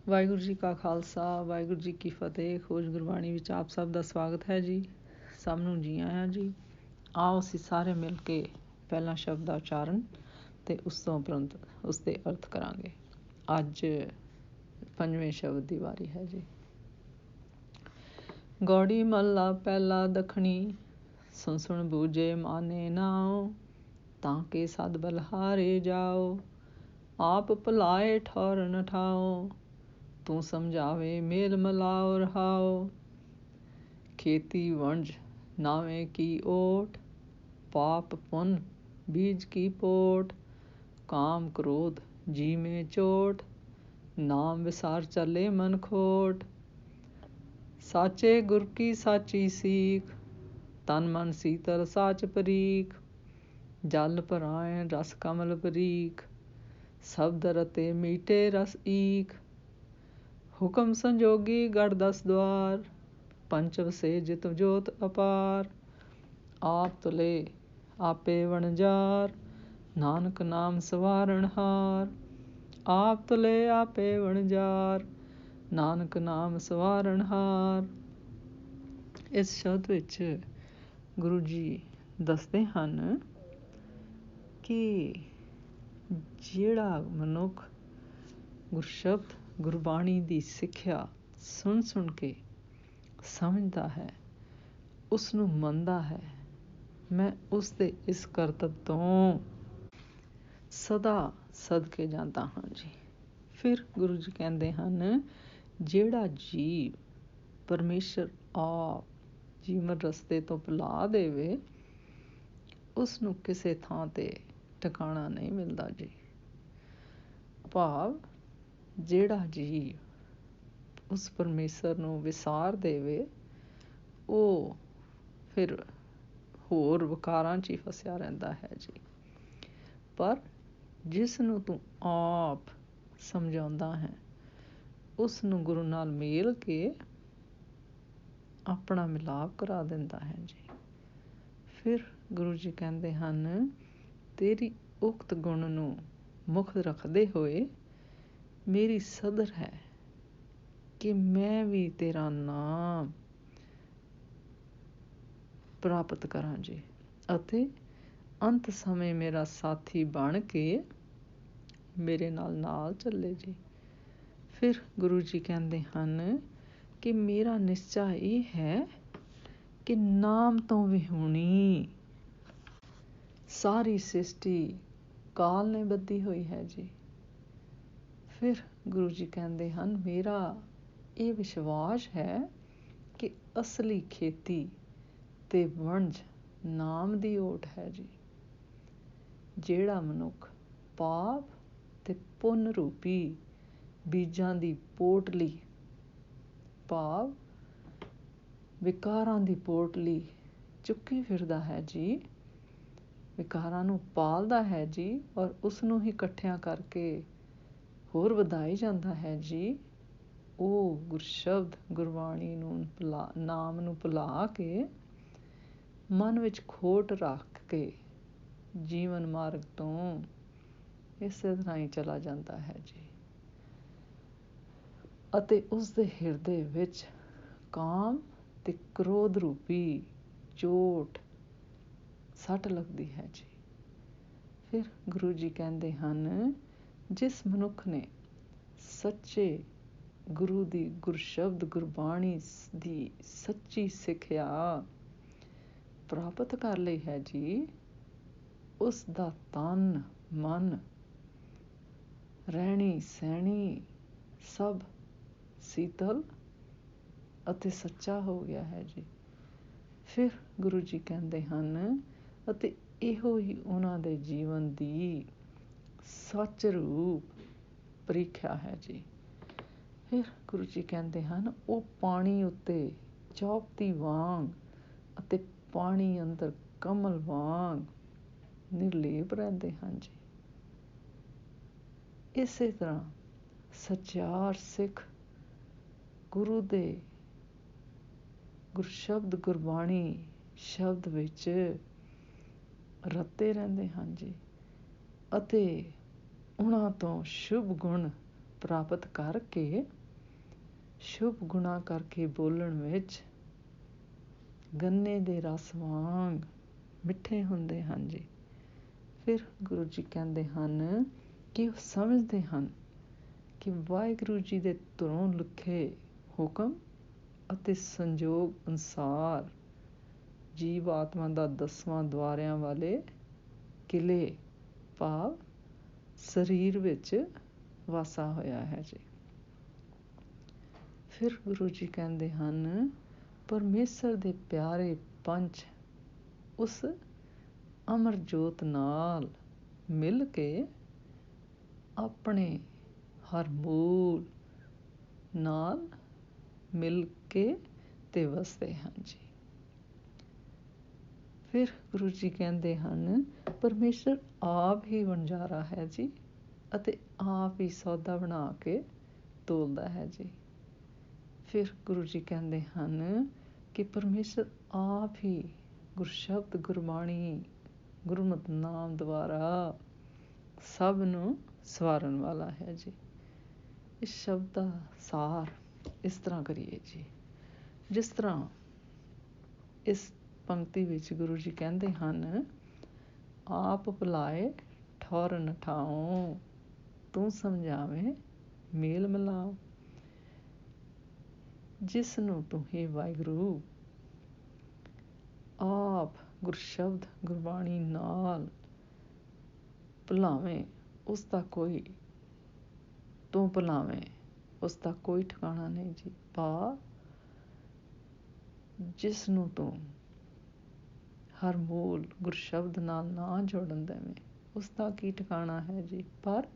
ਵਾਹਿਗੁਰੂ ਜੀ ਕਾ ਖਾਲਸਾ, ਵਾਹਿਗੁਰੂ ਜੀ ਕੀ ਫਤਿਹ। ਖੋਜ ਗੁਰਬਾਣੀ ਵਿੱਚ ਆਪ ਸਭ ਦਾ ਸਵਾਗਤ ਹੈ ਜੀ। ਸਭ ਨੂੰ ਜੀ ਆਇਆਂ ਜੀ। ਆਓ ਅਸੀਂ ਸਾਰੇ ਮਿਲ ਕੇ ਪਹਿਲਾ ਸ਼ਬਦ ਦਾ ਉਚਾਰਨ ਅਤੇ ਉਸ ਤੋਂ ਉਪਰੰਤ ਉਸ ਦੇ ਅਰਥ ਕਰਾਂਗੇ। ਅੱਜ ਪੰਜਵੇਂ ਸ਼ਬਦ ਦੀ ਵਾਰੀ ਹੈ ਜੀ। ਗੌੜੀ ਮਹੱਲਾ ਪਹਿਲਾ ਦੱਖਣੀ, ਸੁਣ ਸੁਣ ਬੂਝੇ ਮਾਨੇ ਨਾਉ, ਤਾਂ ਕਿ ਸਦ ਬਲਹਾਰੇ ਜਾਓ, ਆਪ ਭੁਲਾਏ ਠੌਰ ਨ ਠਾਓ, ਤੂੰ ਸਮਝਾਵੇ ਮੇਲ ਮਲਾਓ ਰਹਾਓ। ਖੇਤੀ ਵਣਜ ਨਾਵੇਂ ਕੀ ਓਟ, ਪਾਪ ਪੁੰਨ ਬੀਜ ਕੀ ਪੋਟ, ਕਾਮ ਕ੍ਰੋਧ ਜੀ ਮੇਂ ਚੋਟ, ਨਾਮ ਵਿਸਾਰ ਚੱਲੇ ਮਨ ਖੋਟ। ਸਾਚੇ ਗੁਰ ਕੀ ਸਾਚੀ ਸੀਖ, ਤਨ ਮਨ ਸੀਤਲ ਸਾਚ ਪਰੀਖ, ਜਲ ਭਰਾਏ ਰਸ ਕਮਲ ਬਰੀਕ, ਸ਼ਬਦ ਰਤੇ ਮੀਠੇ ਰਸ ਈਕ। ਹੁਕਮ ਸੰਜੋਗੀ ਗੜ 10 ਦੁਆਰ, ਪੰਚਵ ਸੇ ਜਿਤ ਜੋਤ ਅਪਾਰ, ਆਪ ਤੁਲੇ ਆਪੇ ਵਣਜਾਰ, ਨਾਨਕ ਨਾਮ ਸਵਾਰਨ ਹਾਰ। ਆਪ ਤੁਲੇ ਆਪੇ ਵਣਜਾਰ, ਨਾਨਕ ਨਾਮ ਸਵਾਰਨ ਹਾਰ। ਇਸ ਸ਼ਬਦ ਵਿੱਚ ਗੁਰੂ ਜੀ ਦੱਸਦੇ ਹਨ ਕਿ ਜਿਹੜਾ ਮਨੁੱਖ ਗੁਰਸ਼ਬਦ ਗੁਰਬਾਣੀ ਦੀ ਸਿੱਖਿਆ ਸੁਣ ਸੁਣ ਕੇ ਸਮਝਦਾ ਹੈ, ਉਸ ਨੂੰ ਮੰਨਦਾ ਹੈ, ਮੈਂ ਉਸ ਦੇ ਇਸ ਕਰਤੱਵ ਤੋਂ ਸਦਾ ਸਦਕੇ ਜਾਂਦਾ ਹਾਂ ਜੀ। ਫਿਰ ਗੁਰੂ ਜੀ ਕਹਿੰਦੇ ਹਨ, ਜਿਹੜਾ ਜੀਵ ਪਰਮੇਸ਼ਰ ਆਪ ਜੀਵਨ ਰਸਤੇ ਤੋਂ ਭੁਲਾ ਦੇਵੇ, ਉਸ ਨੂੰ ਕਿਸੇ ਥਾਂ 'ਤੇ ਟਿਕਾਣਾ ਨਹੀਂ ਮਿਲਦਾ ਜੀ। ਭਾਵ ਜਿਹੜਾ ਜੀਵ ਉਸ ਪਰਮੇਸ਼ਰ ਨੂੰ ਵਿਸਾਰ ਦੇਵੇ, ਉਹ ਫਿਰ ਹੋਰ ਵਿਕਾਰਾਂ 'ਚ ਹੀ ਫਸਿਆ ਰਹਿੰਦਾ ਹੈ ਜੀ। ਪਰ ਜਿਸ ਨੂੰ ਤੂੰ ਆਪ ਸਮਝਾਉਂਦਾ ਹੈ, ਉਸ ਨੂੰ ਗੁਰੂ ਨਾਲ ਮੇਲ ਕੇ ਆਪਣਾ ਮਿਲਾਪ ਕਰਾ ਦਿੰਦਾ ਹੈ ਜੀ। ਫਿਰ ਗੁਰੂ ਜੀ ਕਹਿੰਦੇ ਹਨ, ਤੇਰੀ ਉਕਤ ਗੁਣ ਨੂੰ ਮੁੱਖ ਰੱਖਦੇ ਹੋਏ ਮੇਰੀ ਸਦਰ ਹੈ ਕਿ ਮੈਂ ਵੀ ਤੇਰਾ ਨਾਮ ਪ੍ਰਾਪਤ ਕਰਾਂ ਜੀ, ਅਤੇ ਅੰਤ ਸਮੇਂ ਮੇਰਾ ਸਾਥੀ ਬਣ ਕੇ ਮੇਰੇ ਨਾਲ ਚੱਲੇ ਜੀ। ਫਿਰ ਗੁਰੂ ਜੀ ਕਹਿੰਦੇ ਹਨ ਕਿ ਮੇਰਾ ਨਿਸ਼ਚਾ ਇਹ ਹੈ ਕਿ ਨਾਮ ਤੋਂ ਵਿਹੂਣੀ ਸਾਰੀ ਸ੍ਰਿਸ਼ਟੀ ਕਾਲ ਨੇ ਬੱਧੀ ਹੋਈ ਹੈ ਜੀ। ਫਿਰ ਗੁਰੂ ਜੀ ਕਹਿੰਦੇ ਹਨ, ਮੇਰਾ ਇਹ ਵਿਸ਼ਵਾਸ ਹੈ ਕਿ ਅਸਲੀ ਖੇਤੀ ਤੇ ਵਣਜ ਨਾਮ ਦੀ ਓਟ ਹੈ ਜੀ। ਜਿਹੜਾ ਮਨੁੱਖ ਪਾਪ ਤੇ ਪੁੰਨ ਰੂਪੀ ਬੀਜਾਂ ਦੀ ਪੋਟਲੀ, ਭਾਵ ਵਿਕਾਰਾਂ ਦੀ ਪੋਟਲੀ ਚੁੱਕੀ ਫਿਰਦਾ ਹੈ ਜੀ, ਵਿਕਾਰਾਂ ਨੂੰ ਪਾਲਦਾ ਹੈ ਜੀ, ਔਰ ਉਸ ਨੂੰ ਹੀ ਇਕੱਠਿਆਂ ਕਰਕੇ ਹੋਰ ਵਧਾਈ ਜਾਂਦਾ ਹੈ ਜੀ, ਉਹ ਗੁਰਸ਼ਬਦ ਗੁਰਬਾਣੀ ਨੂੰ ਨਾਮ ਨੂੰ ਭੁਲਾ ਕੇ ਮਨ ਵਿੱਚ ਖੋਟ ਰੱਖ ਕੇ ਜੀਵਨ ਮਾਰਗ ਤੋਂ ਇਸੇ ਤਰ੍ਹਾਂ ਹੀ ਚਲਾ ਜਾਂਦਾ ਹੈ ਜੀ। ਅਤੇ ਉਸ ਦੇ ਹਿਰਦੇ ਵਿੱਚ ਕਾਮ ਤੇ ਕ੍ਰੋਧ ਰੂਪੀ ਚੋਟ ਸੱਟ ਲੱਗਦੀ ਹੈ ਜੀ। ਫਿਰ ਗੁਰੂ ਜੀ ਕਹਿੰਦੇ ਹਨ, ਜਿਸ ਮਨੁੱਖ ਨੇ ਸੱਚੇ ਗੁਰੂ ਦੀ ਗੁਰਸ਼ਬਦ ਗੁਰਬਾਣੀ ਦੀ ਸੱਚੀ ਸਿੱਖਿਆ ਪ੍ਰਾਪਤ ਕਰ ਲਈ ਹੈ ਜੀ, ਉਸ ਦਾ ਤਨ ਮਨ ਰਹਿਣੀ ਸਹਿਣੀ ਸਭ ਸੀਤਲ ਅਤੇ ਸੱਚਾ ਹੋ ਗਿਆ ਹੈ ਜੀ। ਫਿਰ ਗੁਰੂ ਜੀ ਕਹਿੰਦੇ ਹਨ, ਅਤੇ ਇਹੋ ਹੀ ਉਹਨਾਂ ਦੇ ਜੀਵਨ ਦੀ ਸੱਚ ਰੂਪ ਪ੍ਰੀਖਿਆ ਹੈ ਜੀ। ਫਿਰ ਗੁਰੂ ਜੀ ਕਹਿੰਦੇ ਹਨ, ਉਹ ਪਾਣੀ ਉੱਤੇ ਚੌਪਤੀ ਵਾਂਗ ਅਤੇ ਪਾਣੀ ਅੰਦਰ ਕਮਲ ਵਾਂਗ ਨਿਰਲੇਪ ਰਹਿੰਦੇ ਹਨ ਜੀ। ਇਸੇ ਤਰ੍ਹਾਂ ਸੱਚਿਆਰ ਸਿੱਖ ਗੁਰੂ ਦੇ ਗੁਰਸ਼ਬਦ ਗੁਰਬਾਣੀ ਸ਼ਬਦ ਵਿੱਚ ਰਤੇ ਰਹਿੰਦੇ ਹਨ ਜੀ, ਅਤੇ ਉਹਨਾਂ ਤੋਂ ਸ਼ੁਭ ਗੁਣ ਪ੍ਰਾਪਤ ਕਰਕੇ ਸ਼ੁਭ ਗੁਣਾ ਕਰਕੇ ਬੋਲਣ ਵਿੱਚ ਗੰਨੇ ਦੇ ਰਸ ਵਾਂਗ ਮਿੱਠੇ ਹੁੰਦੇ ਹਨ ਜੀ। ਫਿਰ ਗੁਰੂ ਜੀ ਕਹਿੰਦੇ ਹਨ ਕਿ ਉਹ ਸਮਝਦੇ ਹਨ ਕਿ ਵਾਹਿਗੁਰੂ ਜੀ ਦੇ ਧੁਰੋਂ ਲਿਖੇ ਹੁਕਮ ਅਤੇ ਸੰਜੋਗ ਅਨੁਸਾਰ ਜੀਵ ਆਤਮਾ ਦਾ 10ਵਾਂ ਦੁਆਰਿਆਂ ਵਾਲੇ ਕਿਲੇ ਭਾਵ ਸਰੀਰ ਵਿੱਚ ਵਾਸਾ ਹੋਇਆ ਹੈ ਜੀ। ਫਿਰ ਗੁਰੂ ਜੀ ਕਹਿੰਦੇ ਹਨ ਪਰਮੇਸ਼ਰ ਦੇ ਪਿਆਰੇ ਪੰਚ ਉਸ ਅਮਰ ਜੋਤ ਨਾਲ ਮਿਲ ਕੇ ਆਪਣੇ ਹਰ ਮੂਲ ਨਾਲ ਮਿਲ ਕੇ ਤੇ ਵਸਦੇ ਹਨ ਜੀ। ਫਿਰ ਗੁਰੂ ਜੀ ਕਹਿੰਦੇ ਹਨ ਪਰਮੇਸ਼ਰ ਆਪ ਹੀ ਵਣਜਾਰਾ ਹੈ ਜੀ ਅਤੇ ਆਪ ਹੀ ਸੌਦਾ ਬਣਾ ਕੇ ਤੋਲਦਾ ਹੈ ਜੀ। ਫਿਰ ਗੁਰੂ ਜੀ ਕਹਿੰਦੇ ਹਨ ਕਿ ਪਰਮੇਸ਼ਰ ਆਪ ਹੀ ਗੁਰਸ਼ਬਦ ਗੁਰਬਾਣੀ ਗੁਰਮਤਿ ਨਾਮ ਦੁਆਰਾ ਸਭ ਨੂੰ ਸਵਾਰਨ ਵਾਲਾ ਹੈ ਜੀ। ਇਸ ਸ਼ਬਦ ਦਾ ਸਾਰ ਇਸ ਤਰ੍ਹਾਂ ਕਰੀਏ ਜੀ, ਜਿਸ ਤਰ੍ਹਾਂ ਇਸ ਪੰਕਤੀ ਵਿੱਚ ਗੁਰੂ ਜੀ ਕਹਿੰਦੇ ਹਨ ਆਪ ਭੁਲਾਏ ਠੌਰ ਨਠਾਓ, ਤੂੰ ਸਮਝਾਵੇਂ ਮੇਲ ਮਿਲਾਓ। ਜਿਸ ਨੂੰ ਤੂੰ ਹੀ ਵਾਹਿਗੁਰੂ ਆਪ ਗੁਰਸ਼ਬਦ ਗੁਰਬਾਣੀ ਨਾਲ ਭੁਲਾਵੇਂ ਉਸ ਦਾ ਕੋਈ ਤੂੰ ਭੁਲਾਵੇਂ ਉਸ ਦਾ ਕੋਈ ਠਿਕਾਣਾ ਨਹੀਂ ਜੀ। ਭਾਵ ਜਿਸ ਨੂੰ ਤੂੰ ਹਰ ਮੂਲ ਗੁਰਸ਼ਬਦ ਨਾਲ ਨਾ ਜੋੜਨ ਦੇਵੇਂ ਉਸ ਦਾ ਕੀ ਠਿਕਾਣਾ ਹੈ ਜੀ। ਪਰ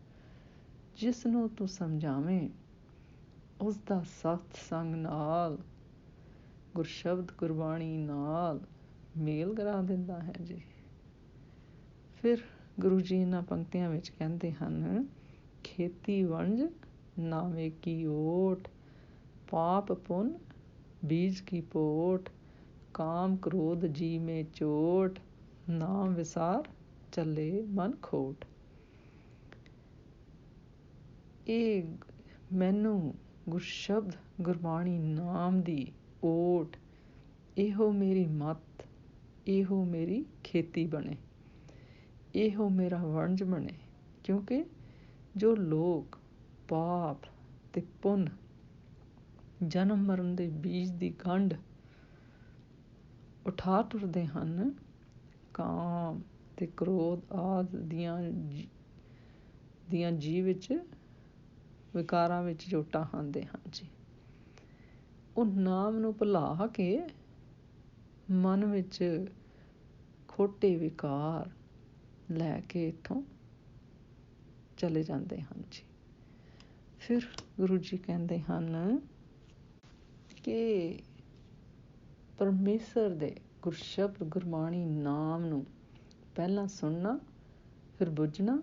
ਜਿਸ ਨੂੰ ਤੂੰ ਸਮਝਾਵੇਂ ਉਸ ਦਾ ਸਤ ਸੰਗ ਨਾਲ ਗੁਰਸ਼ਬਦ ਗੁਰਬਾਣੀ ਨਾਲ ਮੇਲ ਕਰਾ ਦਿੰਦਾ ਹੈ ਜੀ। ਫਿਰ ਗੁਰੂ ਜੀ ਇਹਨਾਂ ਪੰਕਤੀਆਂ ਵਿੱਚ ਕਹਿੰਦੇ ਹਨ ਖੇਤੀ ਵਣਜ ਨਾਵੇਂ ਕੀ ਓਟ, ਪਾਪ ਪੁੰਨ ਬੀਜ ਕੀ ਪੋਟ, ਕਾਮ ਕ੍ਰੋਧ ਜੀ ਮੇ ਚੋਟ, ਨਾਮ ਵਿਸਾਰ ਚੱਲੇ ਮਨ ਖੋਟ। ਇਹ ਮੈਨੂੰ ਗੁਰਸ਼ਬਦ ਗੁਰਬਾਣੀ ਨਾਮ ਦੀ ਓਟ, ਇਹੋ ਮੇਰੀ ਮੱਤ, ਇਹੋ ਮੇਰੀ ਖੇਤੀ ਬਣੇ, ਇਹੋ ਮੇਰਾ ਵਣਜ ਬਣੇ। ਕਿਉਂਕਿ ਜੋ ਲੋਕ ਪਾਪ ਤੇ ਪੁੰਨ ਜਨਮ ਮਰਨ ਦੇ ਬੀਜ ਦੀ ਗੰਢ ਉਠਾ ਤੁਰਦੇ ਹਨ, ਕਾਮ ਤੇ ਕ੍ਰੋਧ ਆਦਿ ਦੀਆਂ ਜੀਵ ਵਿੱਚ ਵਿਕਾਰਾਂ ਵਿੱਚ ਜੋ ਟਾਹਾਂਦੇ ਹਨ ਜੀ, ਉਹ ਨਾਮ ਨੂੰ ਭੁਲਾ ਕੇ ਮਨ ਵਿੱਚ ਖੋਟੇ ਵਿਕਾਰ ਲੈ ਕੇ ਇੱਥੋਂ ਚਲੇ ਜਾਂਦੇ ਹਨ ਜੀ। ਫਿਰ ਗੁਰੂ ਜੀ ਕਹਿੰਦੇ ਹਨ ਕਿ ਪਰਮੇਸ਼ਰ ਦੇ ਗੁਰਸ਼ਬਦ ਗੁਰਬਾਣੀ ਨਾਮ ਨੂੰ ਪਹਿਲਾਂ ਸੁਣਨਾ, ਫਿਰ ਬੁੱਝਣਾ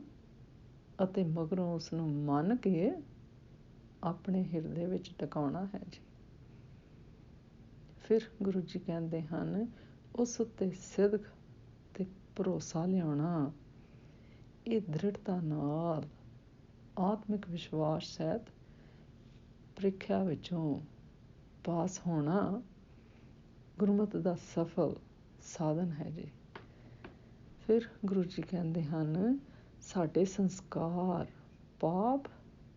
ਅਤੇ ਮਗਰੋਂ ਉਸ ਨੂੰ ਮੰਨ ਕੇ ਆਪਣੇ ਹਿਰਦੇ ਵਿੱਚ ਟਿਕਾਉਣਾ ਹੈ ਜੀ। ਫਿਰ ਗੁਰੂ ਜੀ ਕਹਿੰਦੇ ਹਨ ਉਸ ਉੱਤੇ ਸਿਦਕ ਤੇ ਭਰੋਸਾ ਲਿਆਉਣਾ, ਇਹ ਦ੍ਰਿੜਤਾ ਨਾਲ ਆਤਮਿਕ ਵਿਸ਼ਵਾਸ ਸਹਿਤ ਪ੍ਰੀਖਿਆ ਵਿੱਚੋਂ ਪਾਸ ਹੋਣਾ ਗੁਰਮਤਿ ਦਾ ਸਫਲ ਸਾਧਨ ਹੈ ਜੀ। ਫਿਰ ਗੁਰੂ ਜੀ ਕਹਿੰਦੇ ਹਨ ਸਾਡੇ ਸੰਸਕਾਰ ਪਾਪ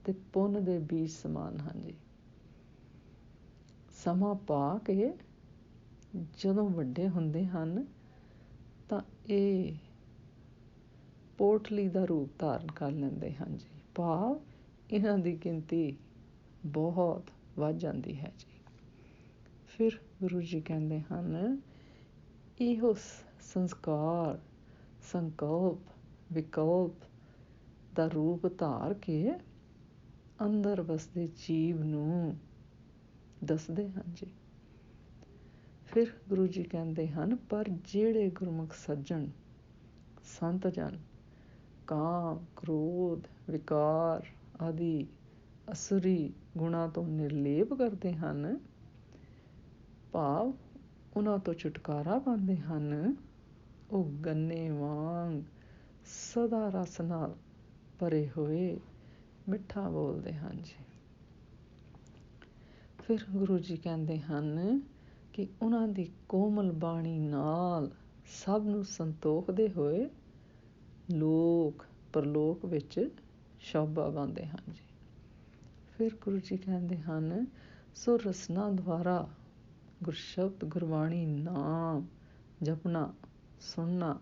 ਤੇ ਪੁੰਨ ਦੇ ਬੀਜ ਸਮਾਨ ਹਨ ਜੀ। ਸਮਾਂ ਪਾ ਕੇ ਜਦੋਂ ਵੱਡੇ ਹੁੰਦੇ ਹਨ ਤਾਂ ਇਹ ਪੋਟਲੀ ਦਾ ਰੂਪ ਧਾਰਨ ਕਰ ਲੈਂਦੇ ਹਨ ਜੀ। ਭਾਵ ਇਹਨਾਂ ਦੀ ਗਿਣਤੀ ਬਹੁਤ ਵੱਧ ਜਾਂਦੀ ਹੈ ਜੀ। ਫਿਰ ਗੁਰੂ ਜੀ ਕਹਿੰਦੇ ਹਨ ਇਹੋ ਸੰਸਕਾਰ ਸੰਕਲਪ ਵਿਕਲਪ ਦਾ ਰੂਪ ਧਾਰ ਕੇ ਅੰਦਰ ਵਸਦੇ ਜੀਵ ਨੂੰ ਦੱਸਦੇ ਹਨ ਜੀ। ਫਿਰ ਗੁਰੂ ਜੀ ਕਹਿੰਦੇ ਹਨ ਪਰ ਜਿਹੜੇ ਗੁਰਮੁਖ ਸੱਜਣ ਸੰਤ ਜਨ ਕਾਮ ਕ੍ਰੋਧ ਵਿਕਾਰ ਆਦਿ ਅਸੁਰੀ ਗੁਣਾਂ ਤੋਂ ਨਿਰਲੇਪ ਕਰਦੇ ਹਨ, ਭਾਵ ਉਹਨਾਂ ਤੋਂ ਛੁਟਕਾਰਾ ਪਾਉਂਦੇ ਹਨ, ਉਹ ਗੰਨੇ ਵਾਂਗ ਸਦਾ ਰਸ ਨਾਲ ਭਰੇ ਹੋਏ ਮਿੱਠਾ ਬੋਲਦੇ ਹਨ ਜੀ। ਫਿਰ ਗੁਰੂ ਜੀ ਕਹਿੰਦੇ ਹਨ ਕਿ ਉਹਨਾਂ ਦੀ ਕੋਮਲ ਬਾਣੀ ਨਾਲ ਸਭ ਨੂੰ ਸੰਤੋਖਦੇ ਹੋਏ ਲੋਕ ਪਰਲੋਕ ਵਿੱਚ ਸ਼ੋਭਾ ਪਾਉਂਦੇ ਹਨ ਜੀ। ਫਿਰ ਗੁਰੂ ਜੀ ਕਹਿੰਦੇ ਹਨ, ਸੋ ਰਸਨਾ ਦੁਆਰਾ ਗੁਰਸ਼ਬਦ ਗੁਰਬਾਣੀ ਨਾਮ ਜਪਣਾ, ਸੁਣਨਾ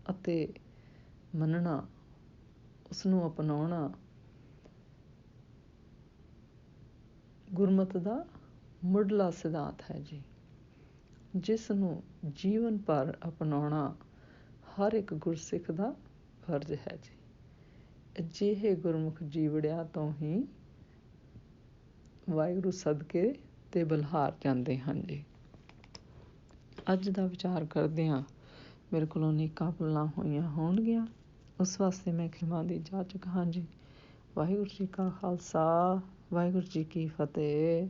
ਅਤੇ ਮੰਨਣਾ, ਉਸਨੂੰ ਅਪਣਾਉਣਾ ਗੁਰਮਤ ਦਾ ਮੁੱਢਲਾ ਸਿਧਾਂਤ ਹੈ ਜੀ, ਜਿਸ ਨੂੰ ਜੀਵਨ ਭਰ ਅਪਣਾਉਣਾ ਹਰ ਇੱਕ ਗੁਰਸਿੱਖ ਦਾ ਫਰਜ਼ ਹੈ ਜੀ। ਅਜਿਹੇ ਗੁਰਮੁਖ ਜੀਵੜਿਆਂ ਤੋਂ ਹੀ ਵਾਹਿਗੁਰੂ ਸਦਕੇ ਤੇ ਬਲਿਹਾਰ ਜਾਂਦੇ ਹਨ ਜੀ। ਅੱਜ ਦਾ ਵਿਚਾਰ ਕਰਦਿਆਂ ਮੇਰੇ ਕੋਲੋਂ ਅਨੇਕਾਂ ਭੁੱਲਾਂ ਹੋਈਆਂ ਹੋਣਗੀਆਂ, ਉਸ ਵਾਸਤੇ ਮੈਂ ਖਿਮਾ ਦੀ ਜਾਚਕ ਹਾਂ ਜੀ। ਵਾਹਿਗੁਰੂ ਜੀ ਕਾ ਖਾਲਸਾ, ਵਾਹਿਗੁਰੂ ਜੀ ਕੀ ਫਤਿਹ।